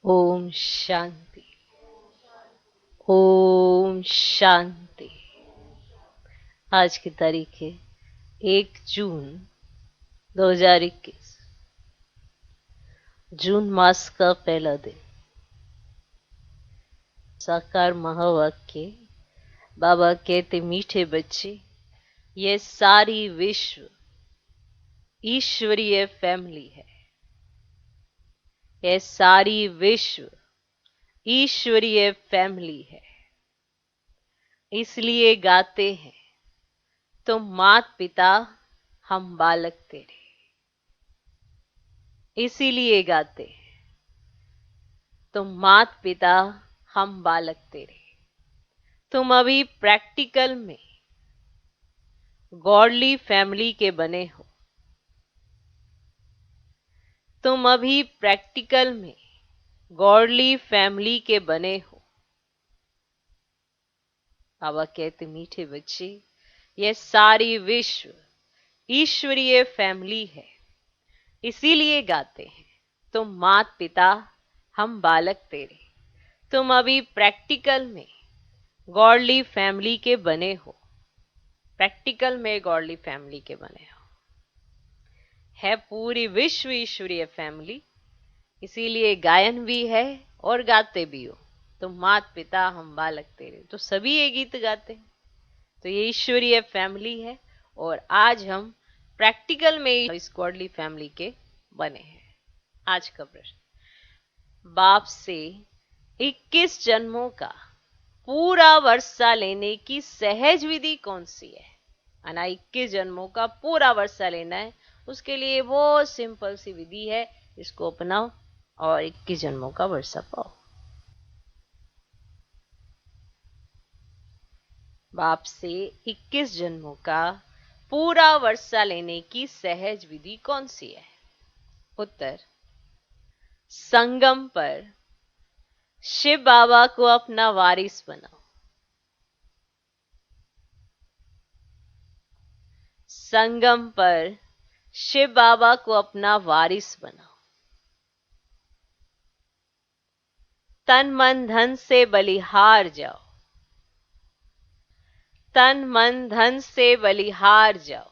ओम शांति। ओम शांति। आज की तारीख है 1 जून 2021। जून मास का पहला दिन। साकार महावाक्य। बाबा कहते, मीठे बच्चे, ये सारी विश्व ईश्वरीय फैमिली है। यह सारी विश्व ईश्वरीय फैमिली है। इसलिए गाते हैं, तुम मात पिता हम बालक तेरे। इसीलिए गाते हैं, तुम मात पिता हम बालक तेरे। तुम अभी प्रैक्टिकल में गॉडली फैमिली के बने हो। तुम अभी प्रैक्टिकल में गॉडली फैमिली के बने हो। बाबा कहते, मीठे बच्चे, यह सारी विश्व ईश्वरीय फैमिली है। इसीलिए गाते हैं, तुम मात पिता हम बालक तेरे। तुम अभी प्रैक्टिकल में गॉडली फैमिली के बने हो। प्रैक्टिकल में गॉडली फैमिली के बने हो। है पूरी विश्व ईश्वरीय फैमिली। इसीलिए गायन भी है और गाते भी हो, तुम मात पिता हम बालक तेरे। तो सभी ये गीत गाते हैं। तो ये ईश्वरीय फैमिली है और आज हम प्रैक्टिकल में इस गॉडली फैमिली के बने हैं। आज का प्रश्न, बाप से 21 जन्मों का पूरा वर्षा लेने की सहज विधि कौन सी है? 21 जन्मों का पूरा वर्षा लेना है, उसके लिए बहुत सिंपल सी विधि है। इसको अपनाओ और 21 जन्मों का वर्षा पाओ। बाप से 21 जन्मों का पूरा वर्षा लेने की सहज विधि कौन सी है? उत्तर, संगम पर शिव बाबा को अपना वारिस बनाओ। संगम पर शिव बाबा को अपना वारिस बनाओ। तन मन धन से बलिहार जाओ। तन मन धन से बलिहार जाओ।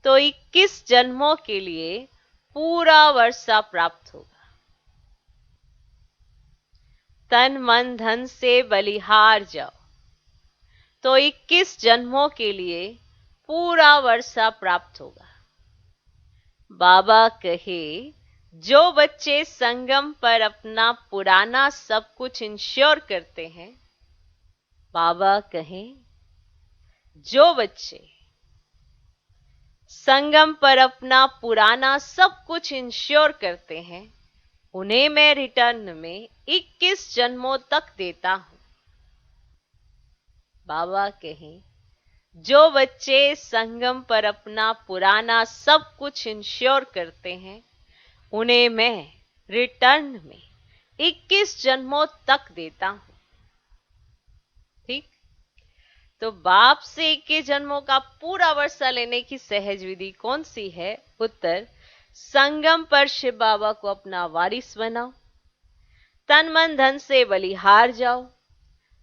तो 21 जन्मों के लिए पूरा वर्षा प्राप्त होगा। तन मन धन से बलिहार जाओ, तो 21 जन्मों के लिए पूरा वर्षा प्राप्त होगा। बाबा कहे, जो बच्चे संगम पर अपना पुराना सब कुछ इंश्योर करते हैं। बाबा कहें, जो बच्चे संगम पर अपना पुराना सब कुछ इंश्योर करते हैं, उन्हें मैं रिटर्न में 21 जन्मों तक देता हूं। बाबा कहें, जो बच्चे संगम पर अपना पुराना सब कुछ इंश्योर करते हैं, उन्हें मैं रिटर्न में 21 जन्मों तक देता हूं। ठीक? तो बाप से 21 जन्मों का पूरा वर्षा लेने की सहज विधि कौन सी है? उत्तर, संगम पर शिव बाबा को अपना वारिस बनाओ। तन मन धन से बलिहार जाओ,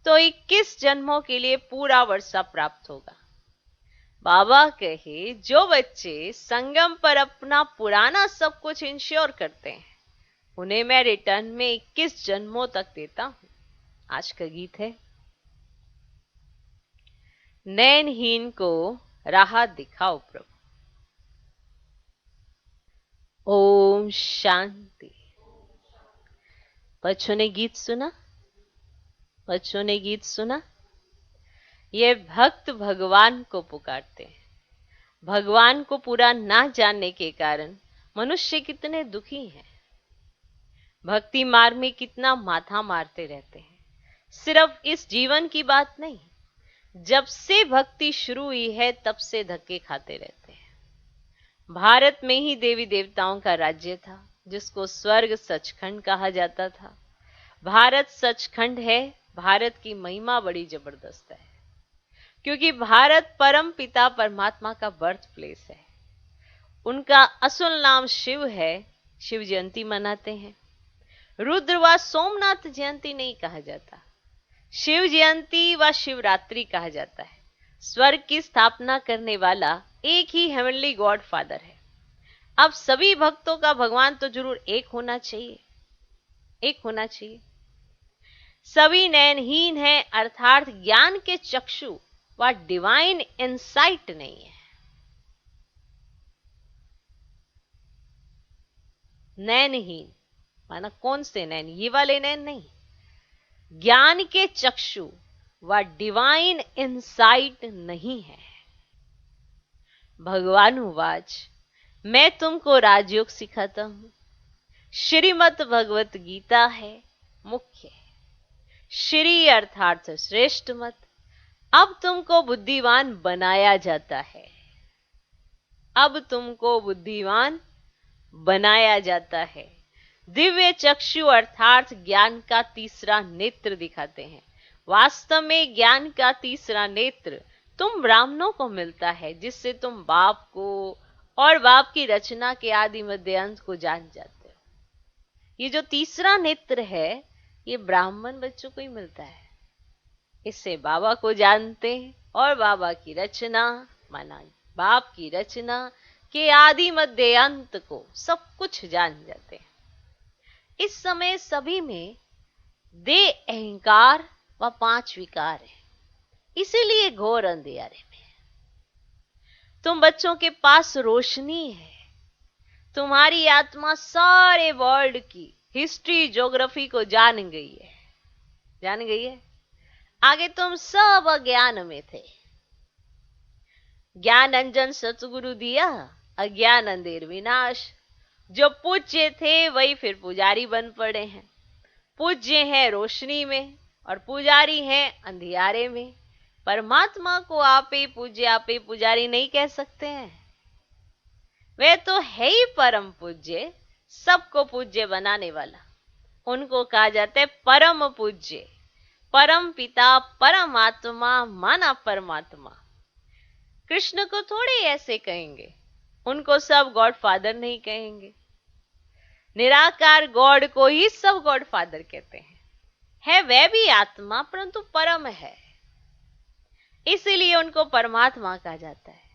तो 21 जन्मों के लिए पूरा वर्षा प्राप्त होगा। बाबा कहे, जो बच्चे संगम पर अपना पुराना सब कुछ इंश्योर करते हैं, उन्हें मैं रिटर्न में 21 जन्मों तक देता हूं। आज का गीत है, नैनहीन को राह दिखाओ प्रभु। ओम शांति। बच्चों ने गीत सुना? बच्चों ने गीत सुना? ये भक्त भगवान को पुकारते हैं। भगवान को पूरा ना जानने के कारण मनुष्य कितने दुखी हैं। भक्ति मार्ग में कितना माथा मारते रहते हैं। सिर्फ इस जीवन की बात नहीं, जब से भक्ति शुरू हुई है तब से धक्के खाते रहते हैं। भारत में ही देवी देवताओं का राज्य था, जिसको स्वर्ग सचखंड कहा जाता था। भारत सचखंड है। भारत की महिमा बड़ी जबरदस्त है, क्योंकि भारत परम पिता परमात्मा का बर्थ प्लेस है। उनका असल नाम शिव है। शिव जयंती मनाते हैं। रुद्र व सोमनाथ जयंती नहीं कहा जाता, शिव जयंती व शिवरात्रि कहा जाता है। स्वर्ग की स्थापना करने वाला एक ही हेवनली गॉड फादर है। अब सभी भक्तों का भगवान तो जरूर एक होना चाहिए, एक होना चाहिए। सभी नयनहीन है, अर्थात ज्ञान के चक्षु व डिवाइन इंसाइट नहीं है। नयनहीन माना कौन से नयन? ये वाले नयन नहीं, ज्ञान के चक्षु व डिवाइन इंसाइट नहीं है। भगवान उवाच, मैं तुमको राजयोग सिखाता हूं। श्रीमद् भगवत गीता है मुख्य, श्री अर्थात श्रेष्ठ मत। अब तुमको बुद्धिमान बनाया जाता है, अब तुमको बुद्धिमान बनाया जाता है। दिव्य चक्षु अर्थात ज्ञान का तीसरा नेत्र दिखाते हैं। वास्तव में ज्ञान का तीसरा नेत्र तुम ब्राह्मणों को मिलता है, जिससे तुम बाप को और बाप की रचना के आदि मध्य अंत को जान जाते हो। ये जो तीसरा नेत्र है ये ब्राह्मण बच्चों को ही मिलता है। इससे बाबा को जानते हैं और बाबा की रचना माना बाप की रचना के आदि मध्य अंत को सब कुछ जान जाते हैं। इस समय सभी में दे अहंकार व 5 विकार है, इसीलिए घोर अंधियारे में। तुम बच्चों के पास रोशनी है, तुम्हारी आत्मा सारे वर्ल्ड की हिस्ट्री ज्योग्राफी को जान गई है, जान गई है। आगे तुम सब अज्ञान में थे, ज्ञान अंजन सतगुरु दिया, अज्ञान अंधेर विनाश। जो पूज्य थे वही फिर पुजारी बन पड़े हैं। पूज्य है रोशनी में और पुजारी है अंधियारे में। परमात्मा को आप ही पूज्य आप ही पुजारी नहीं कह सकते हैं, वे तो है ही परम पूज्य, सबको पूज्य बनाने वाला। उनको कहा जाता है परम पूज्य, परम पिता, परमात्मा माना परमात्मा। कृष्ण को थोड़े ऐसे कहेंगे, उनको सब गॉड फादर नहीं कहेंगे। निराकार गॉड को ही सब गॉड फादर कहते हैं। है वह भी आत्मा परंतु परम है, इसीलिए उनको परमात्मा कहा जाता है।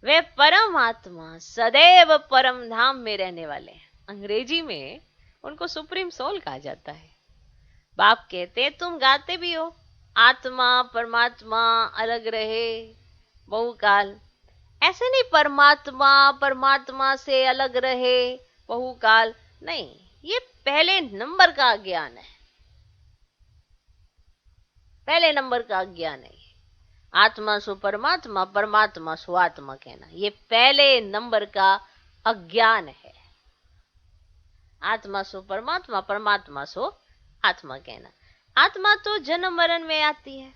वे परमात्मा सदैव परम धाम में रहने वाले हैं। अंग्रेजी में उनको सुप्रीम सोल कहा जाता है। बाप कहते तुम गाते भी हो आत्मा परमात्मा अलग रहे बहुकाल, ऐसे नहीं परमात्मा परमात्मा से अलग रहे बहुकाल, नहीं, ये पहले नंबर का ज्ञान है, पहले नंबर का ज्ञान है। आत्मा सो परमात्मा, परमात्मा सो आत्मा कहना, ये पहले नंबर का अज्ञान है। आत्मा सो परमात्मा, परमात्मा सो आत्मा कहना। आत्मा तो जन्म मरण में आती है,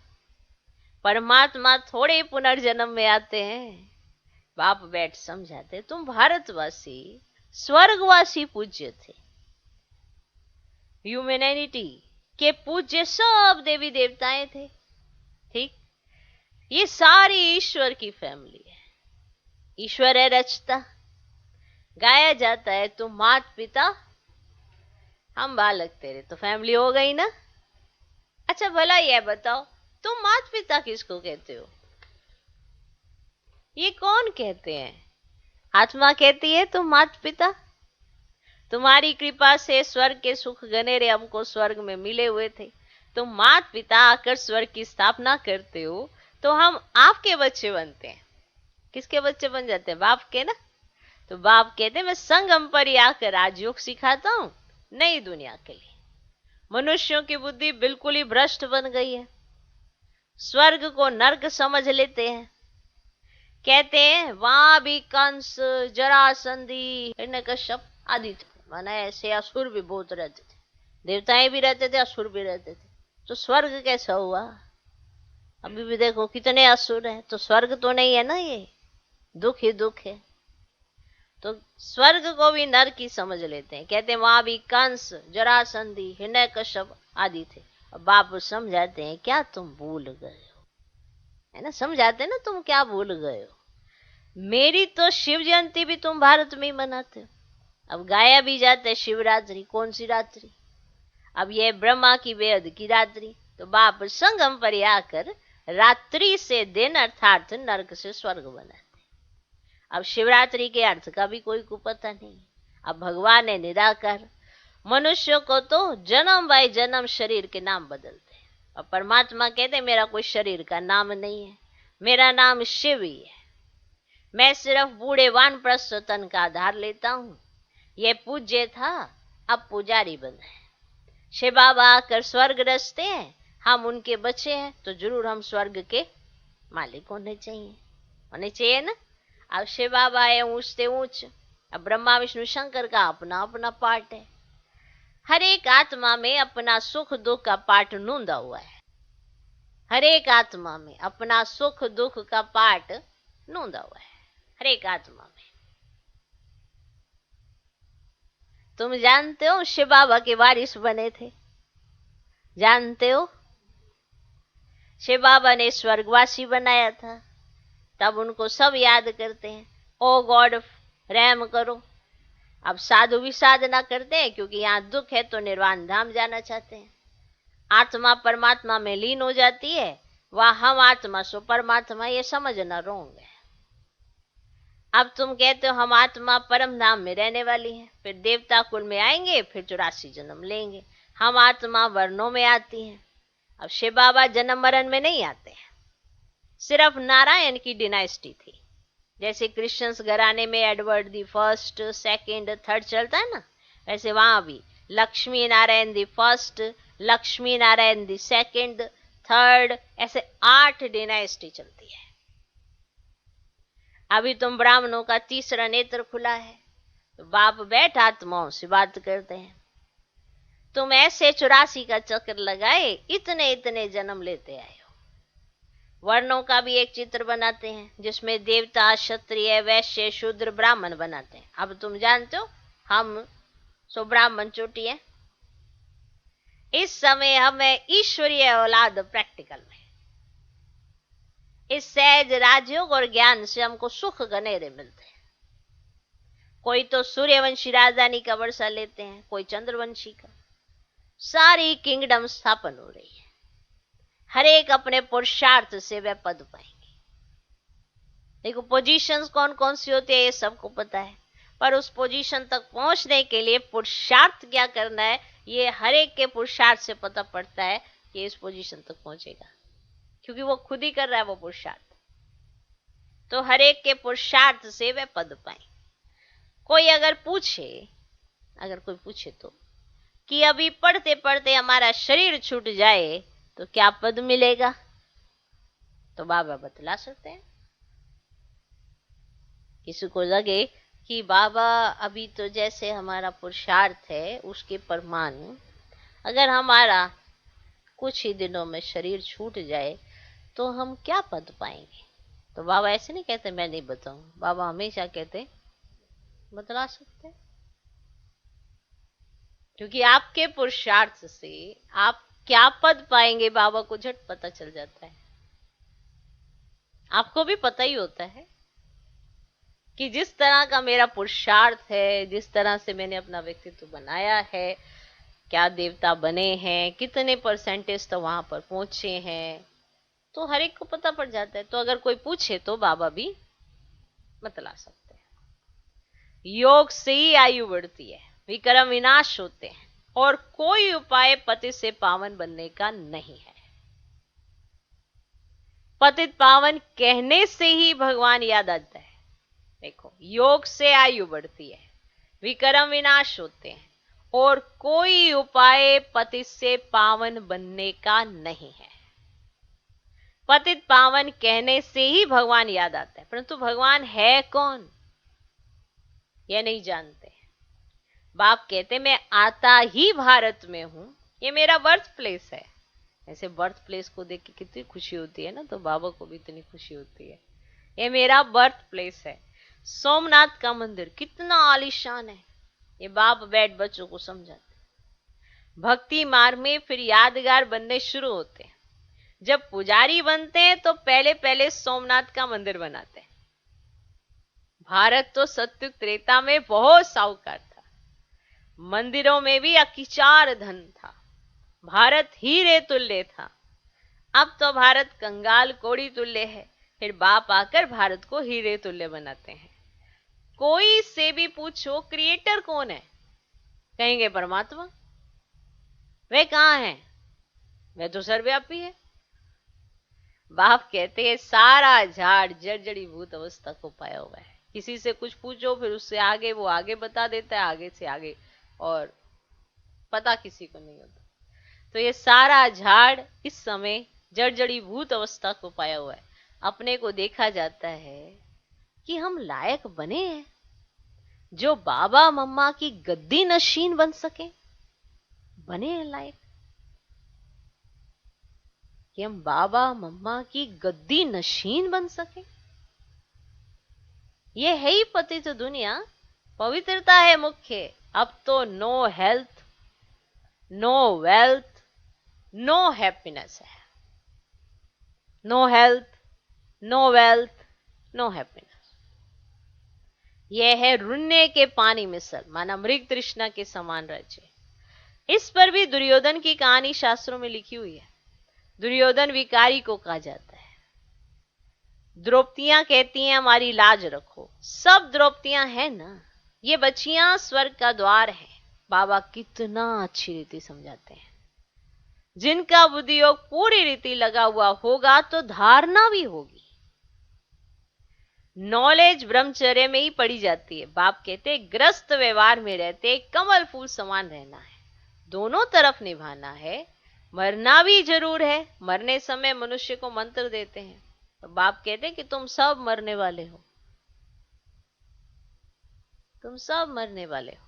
परमात्मा थोड़े पुनर्जन्म में आते हैं। बाप बैठ समझाते तुम भारतवासी स्वर्गवासी पूज्य थे, ह्यूमैनिटी के पूज्य सब देवी देवताएं थे, ठीक। ये सारी ईश्वर की फैमिली है, ईश्वर है रचता। गाया जाता है तुम मात पिता हम बालक तेरे, तो फैमिली हो गई ना। अच्छा भला यह बताओ तुम मात पिता किसको कहते हो? ये कौन कहते हैं? आत्मा कहती है तुम मात पिता। तुम्हारी कृपा से स्वर्ग के सुख गनेरे हमको स्वर्ग में मिले हुए थे, तुम मात पिता आकर स्वर्ग की स्थापना करते हो तो हम आपके बच्चे बनते हैं। किसके बच्चे बन जाते हैं? बाप के ना। तो बाप कहते हैं मैं संगम पर आकर राजयोग सिखाता हूं नई दुनिया के लिए। मनुष्यों की बुद्धि बिल्कुल ही भ्रष्ट बन गई है, स्वर्ग को नर्क समझ लेते हैं। कहते हैं वहां भी कंस जरासंधी हिरण्यकश्यप आदि थे, माना ऐसे असुर भी बहुत रहते थे, देवताएं भी रहते थे असुर भी रहते थे। तो स्वर्ग कैसा हुआ? अभी भी देखो कितने असुर हैं, तो स्वर्ग तो नहीं है ना, ये दुख ही दुख है। तो स्वर्ग को भी नरक ही समझ लेते हैं। कहते हैं वहां भी कंस जरासंधी हिरण्यकश्यप आदि थे। और बाप समझाते हैं क्या तुम भूल गए हो, है ना, समझाते हैं ना तुम क्या भूल गए हो। मेरी तो शिव जयंती भी तुम भारत में ही मनाते हो। अब गाया भी जाता है शिवरात्रि, कौन सी रात्रि? अब ये ब्रह्मा की बेहद की रात्रि, तो बाप संगम पर आकर रात्रि से दिन अर्थात नरक से स्वर्ग बनाते। अब शिवरात्रि के अर्थ का भी कोई को पता नहीं। अब भगवान है निराकार, मनुष्यों को तो जन्म बाय जन्म शरीर के नाम बदलते हैं, और परमात्मा कहते मेरा कोई शरीर का नाम नहीं है, मेरा नाम शिव ही है। मैं सिर्फ बूढ़े वानप्रस्थ तन का आधार लेता हूं। ये पूज्य था, अब पुजारी बना है। शिव बाबा आकर स्वर्ग रचते हैं, हम उनके बच्चे हैं, तो जरूर हम स्वर्ग के मालिक होने चाहिए ना। अब शिव बाबा है ऊंच से ऊंच, अब ब्रह्मा विष्णु शंकर का अपना अपना पार्ट है। हर एक आत्मा में अपना सुख दुख का पार्ट नूंदा हुआ है। हर एक आत्मा में अपना सुख दुख का पार्ट नूंदा हुआ है, हर एक आत्मा में। तुम जानते हो शिव बाबा के वारिस बने थे, जानते हो? शिव बाबा ने स्वर्गवासी बनाया था, तब उनको सब याद करते हैं, ओ गॉड रहम करो। अब साधु भी साधना करते हैं, क्योंकि यहाँ दुख है तो निर्वाण धाम जाना चाहते हैं। आत्मा परमात्मा में लीन हो जाती है, वह हम आत्मा सो परमात्मा, ये समझना रोंग है। अब तुम कहते हो हम आत्मा परम धाम में रहने वाली है, फिर देवता कुल में आएंगे, फिर 84 जन्म लेंगे। हम आत्मा वर्णों में आती हैं। अब शिव बाबा जन्म मरण में नहीं आते हैं, सिर्फ नारायण की डिनाइस्टी थी। जैसे क्रिश्चियंस घराने में Edward the first, second, third चलता है ना, वैसे वहां भी Lakshmi Narayan the first, Lakshmi Narayan the second, third, ऐसे 8 डिनाइस्टी चलती है। अभी तुम ब्राह्मणों का तीसरा नेत्र खुला है, तो बाप बैठ आत्माओं से बात करते हैं। तुम ऐसे 84 का चक्र लगाए, इतने इतने जन्म लेते आए हो। वर्णों का भी एक चित्र बनाते हैं, जिसमें देवता, क्षत्रिय, वैश्य, शूद्र, ब्राह्मण बनाते हैं। अब तुम जानते हो हम सो ब्राह्मण चोटी है। इस समय हमें ईश्वरीय औलाद प्रैक्टिकल में, इस सहज राजयोग और ज्ञान से हमको सुख घनेरे मिलते हैं। कोई तो सूर्यवंशी राजधानी का वर्षा लेते हैं, कोई चंद्रवंशी का। सारी किंगडम स्थापन हो रही है, हर एक अपने पुरुषार्थ से वह पद पाएंगे। देखो पोजीशंस कौन कौन सी होती है ये सबको पता है, पर उस पोजीशन तक पहुंचने के लिए पुरुषार्थ क्या करना है, ये हर एक के पुरुषार्थ से पता पड़ता है कि इस पोजीशन तक पहुंचेगा, क्योंकि वो खुद ही कर रहा है वो पुरुषार्थ। तो हर एक के पुरुषार्थ से वह पद पाए। कोई अगर कोई पूछे तो कि अभी पढ़ते पढ़ते हमारा शरीर छूट जाए तो क्या पद मिलेगा, तो बाबा बतला सकते हैं। किसी को लगे कि बाबा अभी तो जैसे हमारा पुरुषार्थ है उसके परमाणु, अगर हमारा कुछ ही दिनों में शरीर छूट जाए तो हम क्या पद पाएंगे, तो बाबा ऐसे नहीं कहते मैं नहीं बताऊं। बाबा हमेशा कहते बतला सकते, क्योंकि आपके पुरुषार्थ से आप क्या पद पाएंगे बाबा को झट पता चल जाता है। आपको भी पता ही होता है कि जिस तरह का मेरा पुरुषार्थ है, जिस तरह से मैंने अपना व्यक्तित्व बनाया है, क्या देवता बने हैं, कितने परसेंटेज तो वहां पर पहुंचे हैं, तो हर एक को पता पड़ जाता है। तो अगर कोई पूछे तो बाबा भी बतला सकते हैं। योग से ही आयु बढ़ती है, विक्रम विनाश होते हैं, और कोई उपाय पति से पावन बनने का नहीं है। पतित पावन कहने से ही भगवान याद आता है। देखो, योग से आयु बढ़ती है, विक्रम विनाश होते हैं, और कोई उपाय पतित से पावन बनने का नहीं है। पतित पावन कहने से ही भगवान याद आता है, परंतु भगवान है कौन यह नहीं जानते। बाप कहते मैं आता ही भारत में हूं, ये मेरा बर्थ प्लेस है। ऐसे बर्थ प्लेस को देख के कितनी खुशी होती है ना, तो बाबा को भी इतनी खुशी होती है। ये मेरा बर्थ प्लेस है। सोमनाथ का मंदिर कितना आलीशान है, ये बाप बैठ बच्चों को समझाते। भक्ति मार्ग में फिर यादगार बनने शुरू होते हैं। जब पुजारी बनते हैं तो पहले पहले सोमनाथ का मंदिर बनाते हैं। भारत तो सत्युग त्रेता में बहुत साहूकार था, मंदिरों में भी अकिचार धन था, भारत हीरे तुल्य था, अब तो भारत कंगाल कोड़ी तुल्य है। फिर बाप आकर भारत को हीरे तुल्य बनाते हैं। कोई से भी पूछो क्रिएटर कौन है, कहेंगे परमात्मा। वे कहां है? वह तो सर्वव्यापी है। बाप कहते हैं सारा झाड़ जर्जरी भूत अवस्था को पाया हुआ है। किसी से कुछ पूछो, फिर उससे आगे वो आगे बता देता है, आगे से आगे, और पता किसी को नहीं होता। तो ये सारा झाड़ इस समय जर्जरी भूत अवस्था को पाया हुआ है। अपने को देखा जाता है कि हम लायक बने हैं जो बाबा मम्मा की गद्दी नशीन बन सके। बने हैं लायक कि हम बाबा मम्मा की गद्दी नशीन बन सके। ये है ही पतित दुनिया, पवित्रता है मुख्य। अब तो no health, no wealth, no happiness है। No health, no wealth, no happiness. यह है रुन्ने के पानी मिसल, माना मृग तृष्णा के समान राज्य। इस पर भी दुर्योधन की कहानी शास्त्रों में लिखी हुई है। दुर्योधन विकारी को कहा जाता है। द्रौपदियां कहती हैं हमारी लाज रखो। सब द्रौपदियां हैं ना, ये बच्चियां स्वर्ग का द्वार है। बाबा कितना अच्छी रीति समझाते हैं। जिनका बुद्धि योग पूरी रीति लगा हुआ होगा तो धारणा भी होगी। नॉलेज ब्रह्मचर्य में ही पड़ी जाती है। बाप कहते ग्रस्त व्यवहार में रहते कमल फूल समान रहना है, दोनों तरफ निभाना है। मरना भी जरूर है। मरने समय मनुष्य को मंत्र देते हैं, तो बाप कहते कि तुम सब मरने वाले हो, तुम सब मरने वाले हो।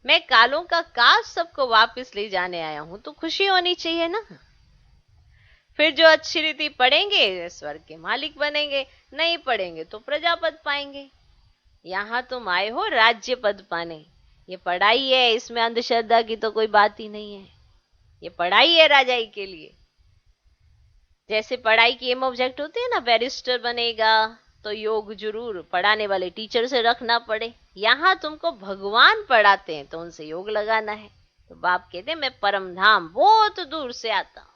मैं कालों का काश सबको वापस ले जाने आया हूं, तो खुशी होनी चाहिए ना। फिर जो अच्छी रीति पढ़ेंगे स्वर्ग के मालिक बनेंगे, नहीं पढ़ेंगे तो प्रजापद पाएंगे। यहां तुम आए हो राज्य पद पाने। ये पढ़ाई है, इसमें अंधश्रद्धा की तो कोई बात ही नहीं है। ये पढ़ाई है राजाई के लिए। जैसे पढ़ाई की एम ऑब्जेक्ट होते हैं ना, बैरिस्टर बनेगा तो योग जरूर पढ़ाने वाले टीचर से रखना पड़े। यहां तुमको भगवान पढ़ाते हैं तो उनसे योग लगाना है। तो बाप कहते हैं मैं परम धाम बहुत दूर से आता हूं।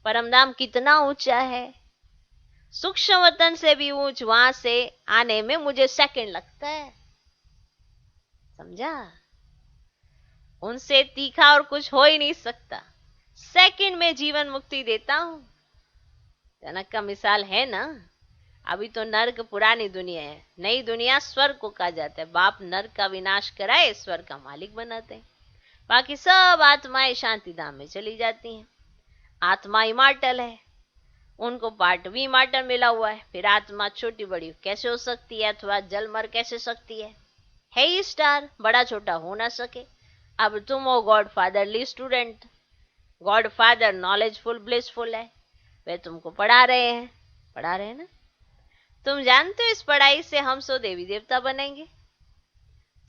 परम धाम कितना ऊंचा है, सूक्ष्म वतन से भी ऊंच। वहां से आने में मुझे सेकंड लगता है, समझा? उनसे तीखा और कुछ हो ही नहीं सकता। सेकंड में जीवन मुक्ति देता हूं। जनक का मिसाल है ना। अभी तो नर्क पुरानी दुनिया है, नई दुनिया स्वर्ग को कहा जाता है। बाप नर्क का विनाश कराए, स्वर्ग का मालिक बनाते हैं। बाकी सब आत्माएं शांति धाम में चली जाती हैं। आत्मा इमार्टल है, उनको पार्ट भी इमार्टल मिला हुआ है। फिर आत्मा छोटी बड़ी कैसे हो सकती है, अथवा जल मर कैसे सकती है ही स्टार, बड़ा छोटा हो ना सके। अब तुम हो God fatherly student. God father knowledgeful blissful है, वे तुमको पढ़ा रहे हैं ना। तुम जानते हो इस पढ़ाई से हम सो देवी देवता बनेंगे।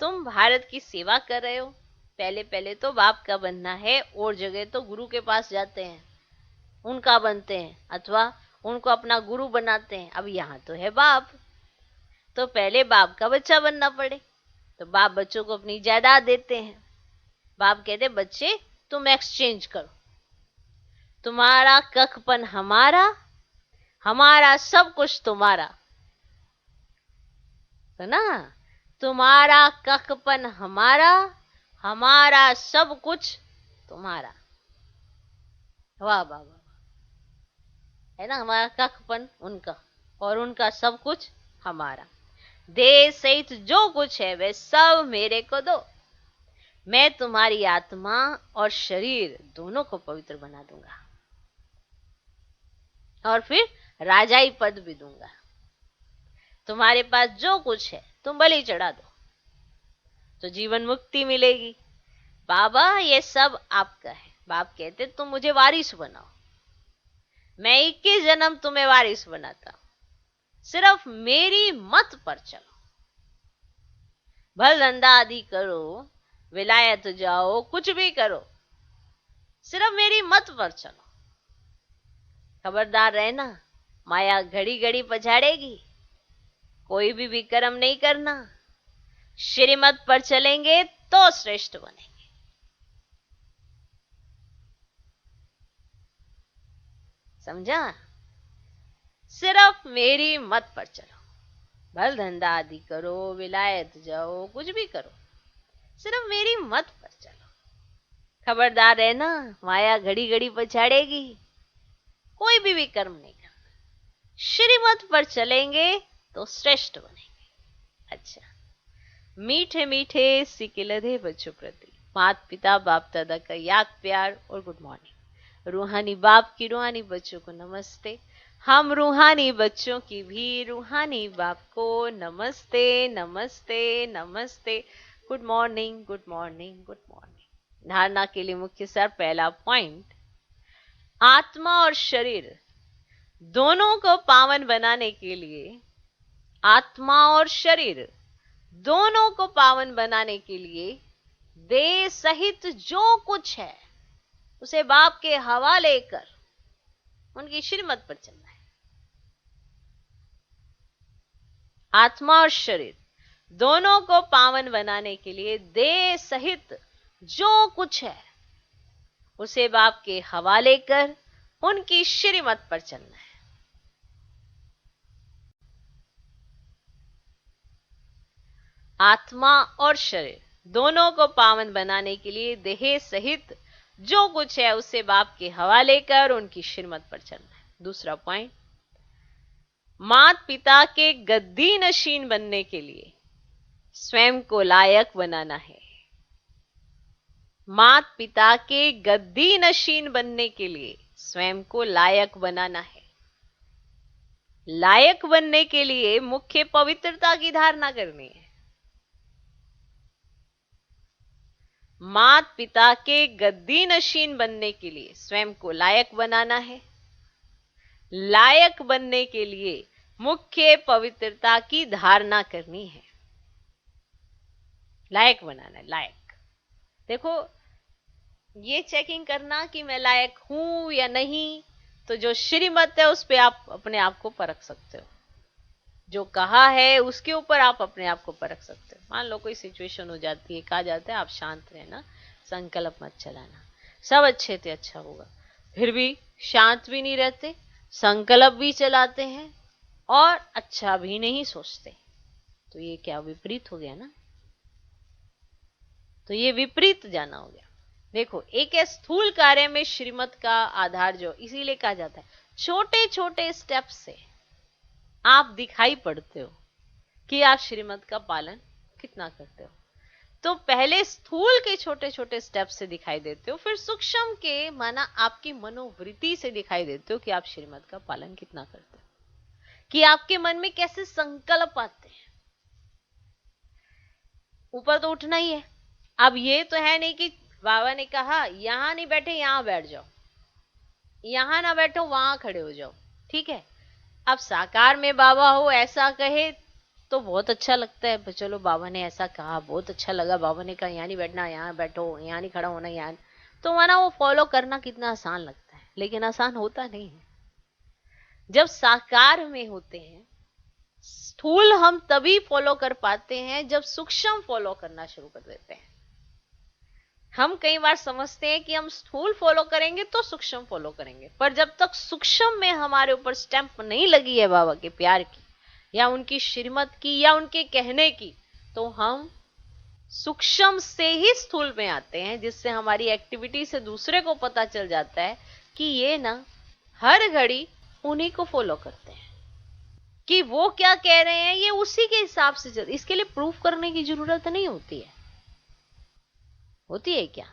तुम भारत की सेवा कर रहे हो। पहले पहले तो बाप का बनना है, और जगह तो गुरु के पास जाते हैं, उनका बनते हैं, अथवा उनको अपना गुरु बनाते हैं। अब यहाँ तो है बाप, तो पहले बाप का बच्चा बनना पड़े। तो बाप बच्चों को अपनी जायदाद देते हैं। बाप कहते बच्चे तुम एक्सचेंज करो, तुम्हारा कखपन हमारा, हमारा सब कुछ तुम्हारा, तो ना, तुम्हारा कखपन हमारा, हमारा सब कुछ तुम्हारा। वाह वाह वाह, है ना। हमारा कखपन उनका और उनका सब कुछ हमारा। देह सहित जो कुछ है वह सब मेरे को दो, मैं तुम्हारी आत्मा और शरीर दोनों को पवित्र बना दूंगा, और फिर राजाई पद भी दूंगा। तुम्हारे पास जो कुछ है तुम बलि चढ़ा दो, तो जीवन मुक्ति मिलेगी। बाबा ये सब आपका है। बाप कहते तुम मुझे वारिस बनाओ, मैं 21 जन्म तुम्हें वारिस बनाता हूं, सिर्फ मेरी मत पर चलो। भल धंधा आदि करो, विलायत जाओ, कुछ भी करो, सिर्फ मेरी मत पर चलो। खबरदार रहना, माया घड़ी घड़ी पछाड़ेगी। कोई भी विक्रम नहीं करना, श्रीमत पर चलेंगे तो श्रेष्ठ बनेंगे। समझा? सिर्फ मेरी मत पर चलो, भल धंधा आदि करो, विलायत जाओ, कुछ भी करो, सिर्फ मेरी मत पर चलो। खबरदार रहना, माया घड़ी घड़ी पछाड़ेगी। कोई भी कर्म नहीं करना, श्रीमत पर चलेंगे तो श्रेष्ठ बनेंगे। अच्छा, मीठे मीठे सिकिलधे बच्चों प्रति माता पिता बाप दादा का याद प्यार और गुड मॉर्निंग। रूहानी बाप की रूहानी बच्चों को नमस्ते। हम रूहानी बच्चों की भी रूहानी बाप को नमस्ते नमस्ते नमस्ते। Good morning good morning good morning. धारणा के लिए मुख्य सार। पहला पॉइंट, आत्मा और शरीर दोनों को पावन बनाने के लिए, आत्मा और शरीर दोनों को पावन बनाने के लिए देह सहित जो कुछ है उसे बाप के हवाले कर उनकी श्रीमत पर चलना है। आत्मा और शरीर दोनों को पावन बनाने के लिए देह सहित जो कुछ है उसे बाप के हवाले कर उनकी श्रीमत पर चलना है। आत्मा और शरीर दोनों को पावन बनाने के लिए देह सहित जो कुछ है उसे बाप के हवाले कर उनकी श्रीमत पर चलना है। दूसरा पॉइंट, माता पिता के गद्दी नशीन बनने के लिए स्वयं को लायक बनाना है। माता पिता के गद्दी नशीन बनने के लिए स्वयं को लायक बनाना है। लायक बनने के लिए मुख्य पवित्रता की धारणा करनी है। माता पिता के गद्दी नशीन बनने के लिए स्वयं को लायक बनाना है। लायक बनने के लिए मुख्य पवित्रता की धारणा करनी है। लायक बनाना है, लायक। देखो, ये चेकिंग करना कि मैं लायक हूं या नहीं, तो जो श्रीमत है उस पे आप अपने आप को परख सकते हो। जो कहा है उसके ऊपर आप अपने आप को परख सकते हो। मान लो कोई सिचुएशन हो जाती है, कहा जाता है आप शांत रहना, संकल्प मत चलाना, सब अच्छे से अच्छा होगा, फिर भी शांत भी नहीं रहते, संकल्प भी चलाते हैं और अच्छा भी नहीं सोचते, तो ये क्या विपरीत हो गया ना? तो ये विपरीत जाना हो गया। देखो, एक स्थूल कार्य में श्रीमत का आधार जो इसीलिए कहा जाता है, छोटे छोटे स्टेप से आप दिखाई पड़ते हो कि आप श्रीमत का पालन कितना करते हो। तो पहले स्थूल के छोटे छोटे स्टेप से दिखाई देते हो, फिर सूक्ष्म के माना आपकी मनोवृत्ति से दिखाई देते हो कि आप श्रीमत का पालन कितना करते हो, कि आपके मन में कैसे संकल्प आते हैं। ऊपर तो उठना ही है। अब ये तो है नहीं कि बाबा ने कहा यहां नहीं बैठे यहां बैठ जाओ, यहां ना बैठो वहां खड़े हो जाओ, ठीक है। अब साकार में बाबा हो ऐसा कहे तो बहुत अच्छा लगता है, चलो बाबा ने ऐसा कहा, बहुत अच्छा लगा, बाबा ने कहा यहाँ नहीं बैठना यहाँ बैठो, यहाँ नहीं खड़ा होना यहाँ, तो माना वो फॉलो करना कितना आसान लगता है, लेकिन आसान होता नहीं है। जब साकार में होते हैं, स्थूल हम तभी फॉलो कर पाते हैं जब सूक्ष्म फॉलो करना शुरू कर देते हैं। हम कई बार समझते हैं कि हम स्थूल फॉलो करेंगे तो सूक्ष्म फॉलो करेंगे, पर जब तक सूक्ष्म में हमारे ऊपर स्टैंप नहीं लगी है बाबा के प्यार की या उनकी श्रीमत की या उनके कहने की, तो हम सूक्ष्म से ही स्थूल में आते हैं, जिससे हमारी एक्टिविटी से दूसरे को पता चल जाता है कि ये ना हर घड़ी उन्हीं को फॉलो करते हैं, कि वो क्या कह रहे हैं ये उसी के हिसाब से चल। इसके लिए प्रूफ करने की जरूरत नहीं होती है। होती है क्या?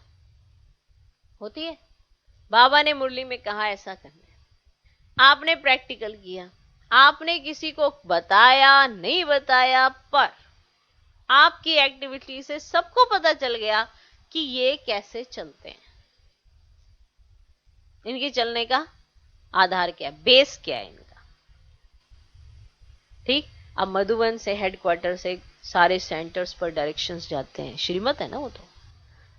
होती है। बाबा ने मुरली में कहा ऐसा करना है, आपने प्रैक्टिकल किया, आपने किसी को बताया नहीं बताया, पर आपकी एक्टिविटी से सबको पता चल गया कि ये कैसे चलते हैं, इनके चलने का आधार क्या है, बेस क्या है इनका। ठीक। अब मधुबन से हेडक्वार्टर से सारे सेंटर्स पर डायरेक्शंस जाते हैं, श्रीमत है ना वो तो।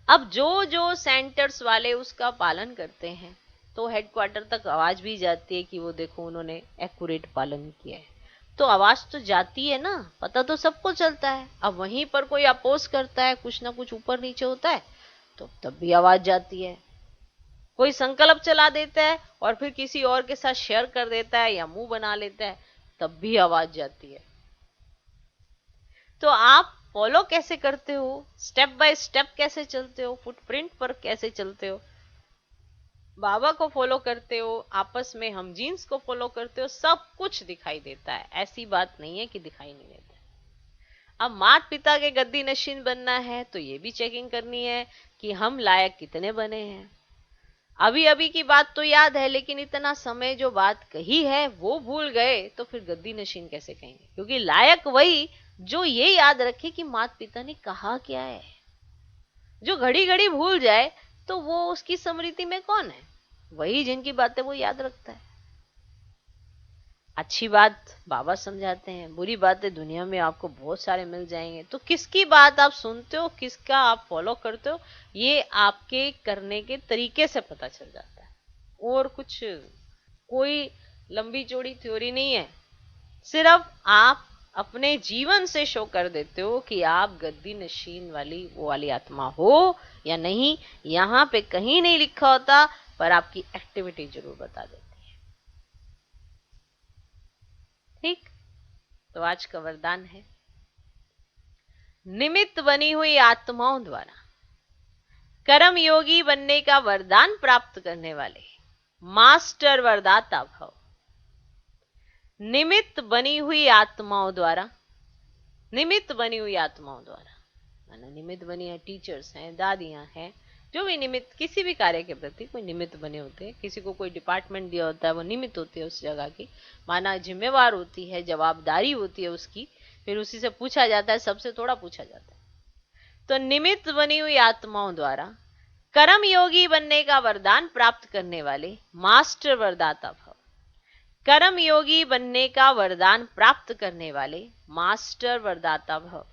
अब जो जो सेंटर्स वाले उसका पालन करते हैं तो हेडक्वार्टर तक आवाज भी जाती है कि वो देखो उन्होंने एक्यूरेट पालन किया है, तो आवाज तो जाती है ना, पता तो सबको चलता है। अब वहीं पर कोई अपोज करता है, कुछ ना कुछ ऊपर नीचे होता है, तो तब भी आवाज जाती है। कोई संकल्प चला देता है और फिर किसी और के साथ शेयर कर देता है या मुंह बना लेता है, तब भी आवाज जाती है। तो आप फॉलो कैसे करते हो, स्टेप बाय स्टेप कैसे चलते हो, फुटप्रिंट पर कैसे चलते हो, बाबा को फॉलो करते हो, आपस में हम जीन्स को फॉलो करते हो, सब कुछ दिखाई देता है। ऐसी बात नहीं है कि दिखाई नहीं देता। अब माता पिता के गद्दी नशीन बनना है तो ये भी चेकिंग करनी है कि हम लायक कितने बने हैं। अभी अभी की बात तो याद है, लेकिन इतना समय जो बात कही है वो भूल गए तो फिर गद्दी नशीन कैसे कहेंगे? क्योंकि लायक वही जो ये याद रखे कि माता पिता ने कहा क्या है। जो घड़ी घड़ी भूल जाए तो वो उसकी स्मृति में कौन है? वही जिनकी बातें वो याद रखता है। अच्छी बात बाबा समझाते हैं, बुरी बातें दुनिया में आपको बहुत सारे मिल जाएंगे। तो किसकी बात आप सुनते हो, किसका आप फॉलो करते हो, ये आपके करने के तरीके से पता चल जाता है। और कुछ कोई लंबी चौड़ी थ्योरी नहीं है, सिर्फ आप अपने जीवन से शो कर देते हो कि आप गद्दी नशीन वाली वो वाली आत्मा हो या नहीं। यहां पे कहीं नहीं लिखा होता, पर आपकी एक्टिविटी जरूर बता देती है। ठीक, तो आज का वरदान है, निमित्त बनी हुई आत्माओं द्वारा कर्म योगी बनने का वरदान प्राप्त करने वाले मास्टर वरदाता भव। निमित्त बनी हुई आत्माओं द्वारा, निमित्त बनी हुई आत्माओं द्वारा माना निमित्त बनी है, टीचर्स हैं, दादियां हैं, जो भी निमित्त किसी भी कार्य के प्रति कोई निमित्त बने होते हैं। किसी को कोई डिपार्टमेंट दिया होता है, वो निमित्त होती है उस जगह की, माना जिम्मेवार होती है, जवाबदारी होती है उसकी, फिर उसी से पूछा जाता है, सबसे थोड़ा पूछा जाता है। तो निमित्त बनी हुई आत्माओं द्वारा कर्म योगी बनने का वरदान प्राप्त करने वाले मास्टर वरदाता भव। कर्म योगी बनने का वरदान प्राप्त करने वाले मास्टर वरदाता भव।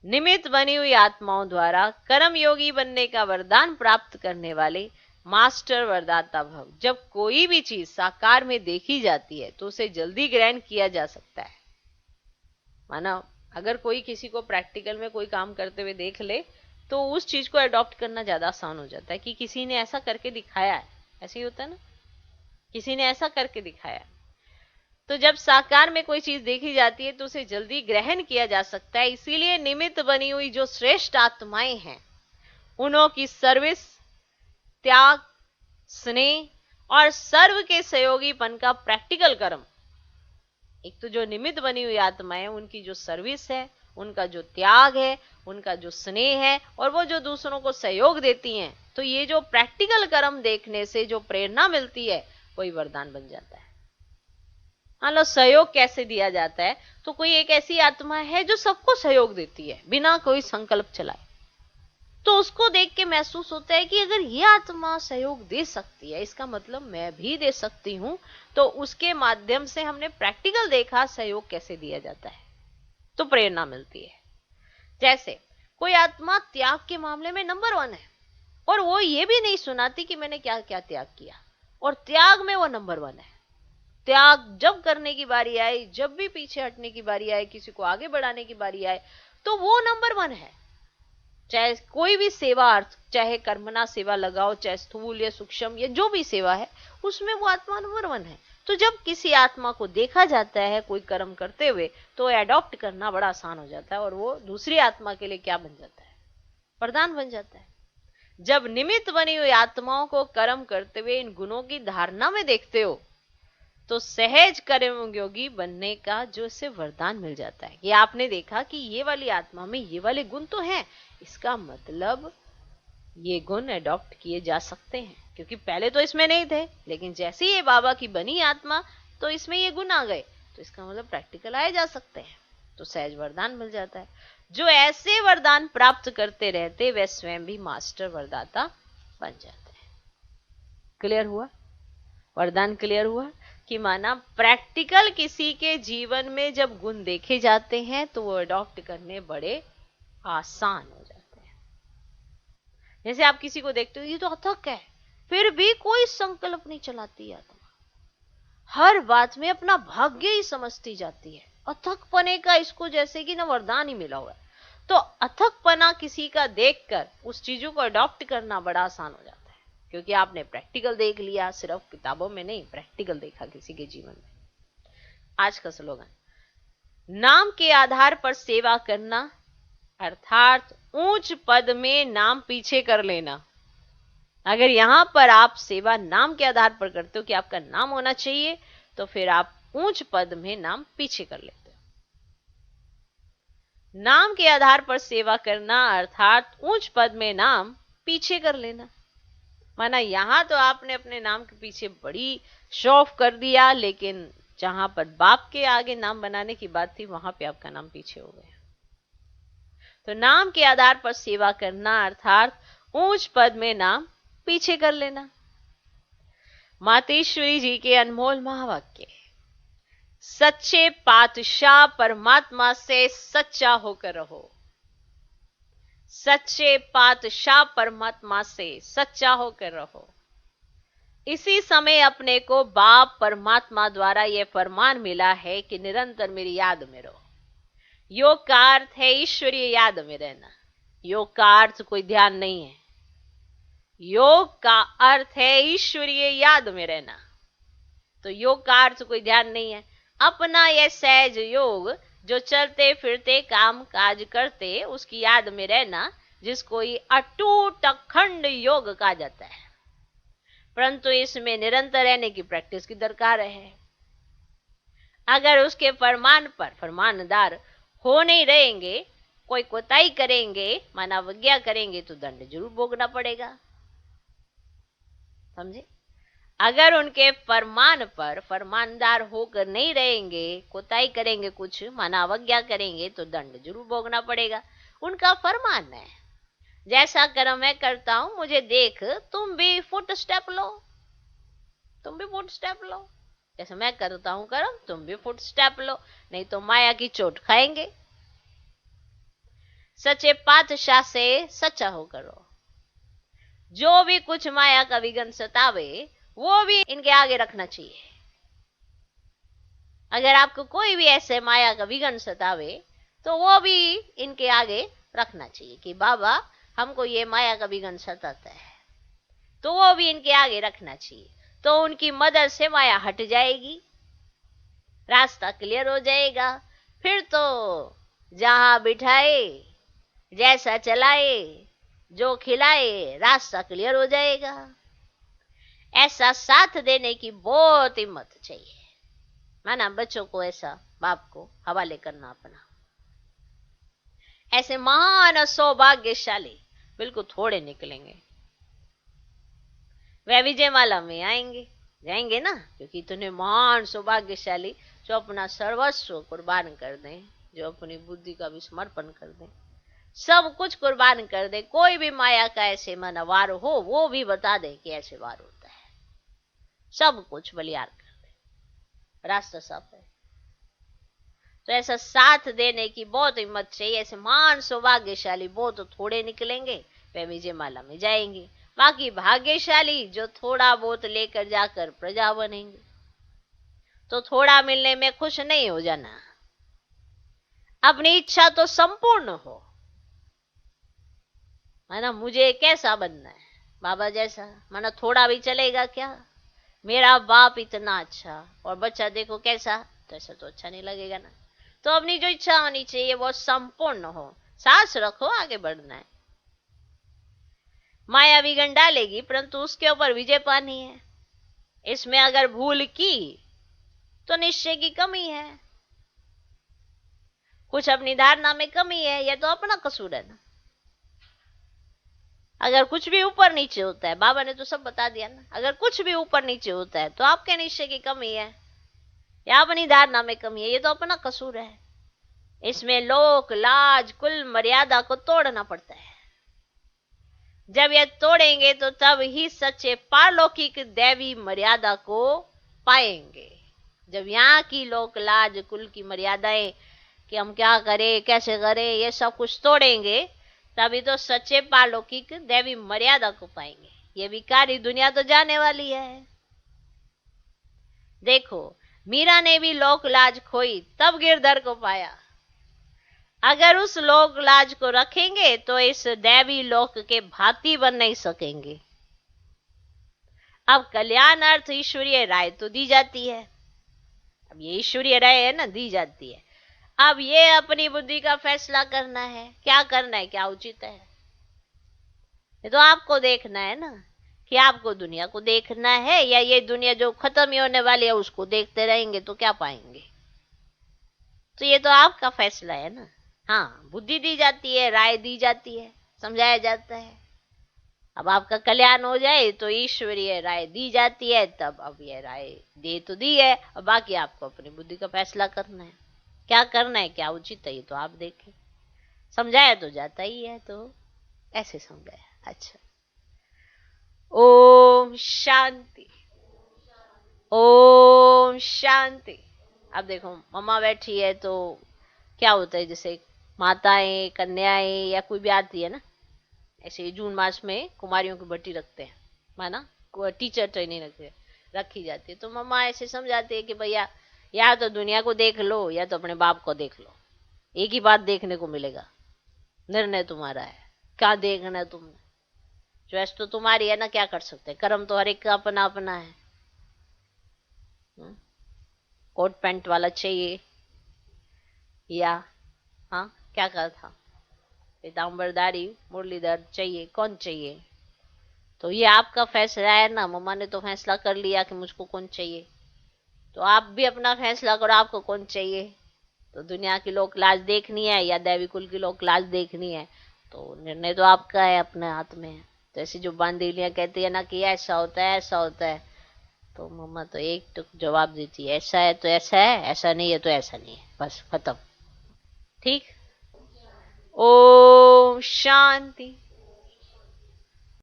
निमित्त बनी हुई आत्माओं द्वारा कर्म योगी बनने का वरदान प्राप्त करने वाले मास्टर वरदाता भव। जब कोई भी चीज साकार में देखी जाती है तो उसे जल्दी ग्रहण किया जा सकता है। माना अगर कोई किसी को प्रैक्टिकल में कोई काम करते हुए देख ले तो उस चीज को अडॉप्ट करना ज्यादा आसान हो जाता है कि किसी ने ऐसा करके दिखाया है। ऐसे ही होता है ना, किसी ने ऐसा करके दिखाया। तो जब साकार में कोई चीज देखी जाती है तो उसे जल्दी ग्रहण किया जा सकता है। इसीलिए निमित्त बनी हुई जो श्रेष्ठ आत्माएं हैं, उन्हों की सर्विस, त्याग, स्नेह और सर्व के सहयोगीपन का प्रैक्टिकल कर्म। एक तो जो निमित्त बनी हुई आत्माएं, उनकी जो सर्विस है, उनका जो त्याग है, उनका जो स्नेह है, और वो जो दूसरों को सहयोग देती हैं, तो ये जो प्रैक्टिकल कर्म देखने से जो प्रेरणा मिलती है वही वरदान बन जाता है। हाँ लो, सहयोग कैसे दिया जाता है? तो कोई एक ऐसी आत्मा है जो सबको सहयोग देती है बिना कोई संकल्प चलाए, तो उसको देख के महसूस होता है कि अगर ये आत्मा सहयोग दे सकती है, इसका मतलब मैं भी दे सकती हूं। तो उसके माध्यम से हमने प्रैक्टिकल देखा सहयोग कैसे दिया जाता है, तो प्रेरणा मिलती है। जैसे कोई आत्मा त्याग के मामले में नंबर 1 है और वो ये भी नहीं सुनाती कि मैंने क्या क्या त्याग किया, और त्याग में वो नंबर 1 है। त्याग जब करने की बारी आए, जब भी पीछे हटने की बारी आए, किसी को आगे बढ़ाने की बारी आए, तो वो नंबर 1 है। चाहे कोई भी सेवा अर्थ, चाहे कर्मणा सेवा लगाओ, चाहे स्थूल या सूक्ष्म या जो भी सेवा है, उसमें वो आत्मा नंबर 1 है। तो जब किसी आत्मा को देखा जाता है कोई कर्म करते हुए, तो एडॉप्ट करना बड़ा आसान हो जाता है और वो दूसरी आत्मा के लिए क्या बन जाता है? वरदान बन जाता है। जब निमित्त बनी हुई आत्माओं को कर्म करते हुए इन गुणों की धारणा में देखते हो, तो सहज कर्म योगी बनने का जो इससे वरदान मिल जाता है। ये आपने देखा कि ये वाली आत्मा में ये वाले गुण तो हैं, इसका मतलब ये गुण अडॉप्ट किए जा सकते हैं, क्योंकि पहले तो इसमें नहीं थे, लेकिन जैसे ये बाबा की बनी आत्मा तो इसमें ये गुण आ गए, तो इसका मतलब प्रैक्टिकल आए जा सकते हैं, तो सहज वरदान मिल जाता है। जो ऐसे वरदान प्राप्त करते रहते वे स्वयं भी मास्टर वरदाता बन जाते हैं। क्लियर हुआ? वरदान क्लियर हुआ कि माना प्रैक्टिकल किसी के जीवन में जब गुण देखे जाते हैं तो वो अडॉप्ट करने बड़े आसान हो जाते हैं। जैसे आप किसी को देखते हो, ये तो अथक है, फिर भी कोई संकल्प नहीं चलाती आत्मा, हर बात में अपना भाग्य ही समझती जाती है। अथकपने का इसको जैसे कि ना वरदान ही मिला हुआ है। तो अथकपना किसी का देखकर उस चीजों को अडॉप्ट करना बड़ा आसान हो जाता है। क्योंकि आपने प्रैक्टिकल देख लिया, सिर्फ किताबों में नहीं, प्रैक्टिकल देखा किसी के जीवन में। आज का स्लोगन, नाम के आधार पर सेवा करना अर्थात ऊंच पद में नाम पीछे कर लेना। अगर यहां पर आप सेवा नाम के आधार पर करते हो कि आपका नाम होना चाहिए, तो फिर आप ऊंच पद में नाम पीछे कर लेते हो। नाम के आधार पर सेवा करना अर्थात ऊंच पद में नाम पीछे कर लेना। माना यहां तो आपने अपने नाम के पीछे बड़ी शौफ कर दिया, लेकिन जहां पर बाप के आगे नाम बनाने की बात थी, वहां पे आपका नाम पीछे हो गया। तो नाम के आधार पर सेवा करना अर्थात ऊंच पद में नाम पीछे कर लेना। मातेश्वरी जी के अनमोल महावाक्य, सच्चे पातशाह परमात्मा से सच्चा होकर रहो। सच्चे पातशाह परमात्मा से सच्चा होकर रहो। इसी समय अपने को बाप परमात्मा द्वारा यह फरमान मिला है कि निरंतर मेरी याद में रहो। योग का अर्थ है ईश्वरीय याद में रहना। योग का अर्थ कोई ध्यान नहीं है, योग का अर्थ है ईश्वरीय याद में रहना। तो योग का अर्थ कोई ध्यान नहीं है, अपना यह सहज योग जो चलते फिरते काम काज करते उसकी याद में रहना, जिसको ये अटूट अखंड योग कहा जाता है। परंतु इसमें निरंतर रहने की प्रैक्टिस की दरकार है। अगर उसके फरमान पर फरमानदार हो नहीं रहेंगे, कोई कोताही करेंगे, मानवज्ञा करेंगे, तो दंड जरूर भोगना पड़ेगा। समझे? अगर उनके फरमान पर फरमानदार होकर नहीं रहेंगे, कोताही करेंगे, कुछ मानवज्ञा करेंगे, तो दंड जरूर भोगना पड़ेगा। उनका फरमान है, जैसा कर्म मैं करता हूं मुझे देख तुम भी फुट स्टेप लो। तुम भी फुट स्टेप लो, जैसे मैं करता हूं कर्म तुम भी फुट स्टेप लो, नहीं तो माया की चोट खाएंगे। सच्चे पातशाह से सच्चा होकर रहो। जो भी कुछ माया का विघ्न सतावे वो भी इनके आगे रखना चाहिए। अगर आपको कोई भी ऐसे माया का विघ्न सतावे तो वो भी इनके आगे रखना चाहिए कि बाबा हमको ये माया का विघ्न सताता है, तो वो भी इनके आगे रखना चाहिए। तो उनकी मदद से माया हट जाएगी, रास्ता क्लियर हो जाएगा। फिर तो जहां बिठाए, जैसा चलाए, जो खिलाए, रास्ता क्लियर हो जाएगा। ऐसा साथ देने की बहुत हिम्मत चाहिए। माना बच्चों को ऐसा बाप को हवाले करना अपना। ऐसे महान सौभाग्यशाली बिल्कुल थोड़े निकलेंगे। वह विजयमाला में आएंगे, जाएंगे ना, क्योंकि इतने महान सौभाग्यशाली जो अपना सर्वस्व कुर्बान कर दें, जो अपनी बुद्धि का भी समर्पण कर दें, सब कुछ कुर्बान कर दे। कोई भी माया का ऐसे मन वार हो वो भी बता दे कि ऐसे वार होता है, सब कुछ बलियार कर दे, रास्ता साफ है। तो ऐसा साथ देने की बहुत हिम्मत चाहिए। ऐसे महान सौभाग्यशाली बहुत तो थोड़े निकलेंगे, वे विजयमाला में जाएंगे। बाकी भाग्यशाली जो थोड़ा बहुत लेकर जाकर प्रजा बनेंगे। तो थोड़ा मिलने में खुश नहीं हो जाना, अपनी इच्छा तो संपूर्ण हो। माना मुझे कैसा बनना है, बाबा जैसा। माना थोड़ा भी चलेगा क्या, मेरा बाप इतना अच्छा और बच्चा देखो कैसा, तो ऐसा तो अच्छा नहीं लगेगा ना। तो अपनी जो इच्छा होनी चाहिए वो संपूर्ण हो। सांस रखो, आगे बढ़ना है। माया विघ्न डालेगी, परंतु उसके ऊपर विजय पानी है। इसमें अगर भूल की तो निश्चय की कमी है, कुछ अपनी धारणा में कमी है, यह तो अपना कसूर है ना। अगर कुछ भी ऊपर नीचे होता है, बाबा ने तो सब बता दिया ना, अगर कुछ भी ऊपर नीचे होता है तो आपके निश्चय की कमी है या अपनी धारणा में कमी है, ये तो अपना कसूर है। इसमें लोक लाज कुल मर्यादा को तोड़ना पड़ता है। जब ये तोड़ेंगे तो तब ही सच्चे पारलौकिक दैवी मर्यादा को पाएंगे। जब यहाँ की लोक लाज कुल की मर्यादाएं कि हम क्या करें कैसे करें ये सब कुछ तोड़ेंगे, तभी तो सच्चे पारलौकिक दैवी मर्यादा को पाएंगे। ये विकारी दुनिया तो जाने वाली है। देखो मीरा ने भी लोक लाज खोई तब गिरधर को पाया। अगर उस लोक लाज को रखेंगे तो इस दैवी लोक के भांति बन नहीं सकेंगे। अब कल्याणार्थ ईश्वरीय राय तो दी जाती है, अब ये ईश्वरीय राय है ना, दी जाती है। अब ये अपनी बुद्धि का फैसला करना है, क्या करना है, क्या उचित है। ये तो आपको देखना है ना कि आपको दुनिया को देखना है या ये दुनिया जो खत्म ही होने वाली है उसको देखते रहेंगे तो क्या पाएंगे। तो ये तो आपका फैसला है ना। हाँ, बुद्धि दी जाती है, राय दी जाती है, समझाया जाता है। अब आपका कल्याण हो जाए तो ईश्वरीय राय दी जाती है, तब अब ये राय दे तो दी है, अब बाकी आपको अपनी बुद्धि का फैसला करना है, क्या करना है, क्या उचित है, ये तो आप देखें। समझाया तो जाता ही है, तो ऐसे समझाया। अच्छा, ओम शांति, ओम शांति। अब देखो मम्मा बैठी है तो क्या होता है, जैसे माताएं, कन्याएं या कोई भी आती है ना, ऐसे जून मास में कुमारियों की भर्ती रखते हैं, माना टीचर ट्रेनिंग रखी जाती है, तो मम्मा ऐसे समझाती है कि भैया या तो दुनिया को देख लो या तो अपने बाप को देख लो, एक ही बात देखने को मिलेगा, निर्णय तुम्हारा है, क्या देखना है तुमने, चॉइस तो तुम्हारी है ना, क्या कर सकते हैं, कर्म तो हर एक का अपना अपना है। कोट पैंट वाला चाहिए या हाँ क्या कहा था, पीताम्बरधारी मुरलीधर चाहिए, कौन चाहिए, तो ये आपका फैसला है ना। मम्मा ने तो फैसला कर लिया कि मुझको कौन चाहिए, तो आप भी अपना फैसला करो, आपको कौन चाहिए। तो दुनिया की लोक लाज देखनी है या दैवी कुल की लोक लाज देखनी है, तो निर्णय तो आपका है, अपने हाथ में है। तो ऐसी जो बांदीलियां कहती है ना कि ऐसा होता है, ऐसा होता है, तो मम्मा तो एक तो जवाब देती है, ऐसा है तो ऐसा है, ऐसा नहीं है तो ऐसा नहीं है, बस खत्म। ठीक। ओम शांति।